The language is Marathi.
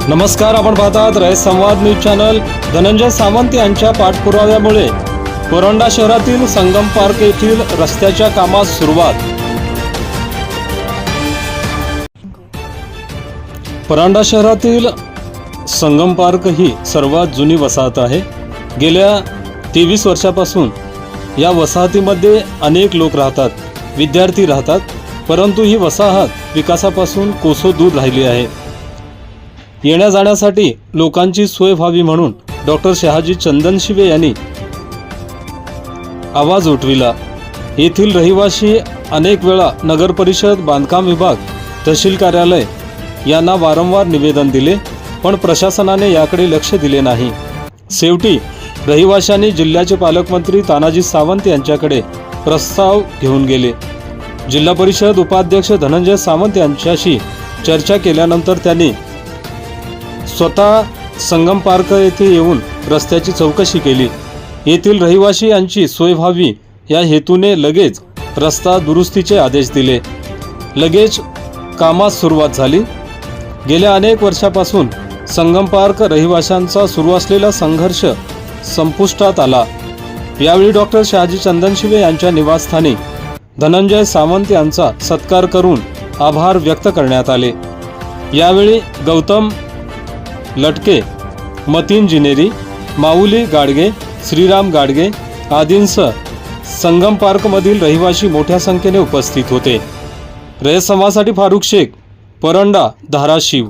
नमस्कार, आपण पाहतात रयत संवाद न्यूज चॅनल। धनंजय सावंत यांच्या पाठपुराव्यामुळे परंडा शहरातील संगम पार्क येथील रस्त्याच्या कामास सुरुवात। परंडा शहरातील संगम पार्क ही सर्वात जुनी वसाहत आहे। गेल्या 23 वर्षापासून या वसाहतीमध्ये अनेक लोक राहतात, विद्यार्थी राहतात, परंतु ही वसाहत विकासापासून कोसो दूर राहिली आहे। येण्या जाण्यासाठी लोकांची सोय व्हावी म्हणून डॉक्टर शहाजी चंदनशिवे यांनी आवाज उठविला। येथील रहिवासी अनेक वेळा नगर परिषद, बांधकाम विभाग, तहसील कार्यालय यांना वारंवार निवेदन दिले, पण प्रशासनाने याकडे लक्ष दिले नाही। शेवटी रहिवाशांनी जिल्ह्याचे पालकमंत्री तानाजी सावंत यांच्याकडे प्रस्ताव घेऊन गेले। जिल्हा परिषद उपाध्यक्ष धनंजय सावंत यांच्याशी चर्चा केल्यानंतर त्यांनी स्वतः संगम पार्क येथे येऊन रस्त्याची चौकशी केली। येथील रहिवासी यांची सोय व्हावी या हेतूने लगेच रस्ता दुरुस्तीचे आदेश दिले। लगेच कामास सुरुवात झाली। गेल्या अनेक वर्षापासून संगम पार्क रहिवाशांचा सुरू असलेला संघर्ष संपुष्टात आला। यावेळी डॉक्टर शहाजी चंदनशिवे यांच्या निवासस्थानी धनंजय सावंत यांचा सत्कार करून आभार व्यक्त करण्यात आले। यावेळी गौतम लटके, मतीन जिनेरी, माऊली गाडगे, श्रीराम गाडगे आदींसह संगम पार्कमधील रहिवासी मोठ्या संख्येने उपस्थित होते। रयत संवादसाठी फारुख शेख, परंडा, धाराशिव।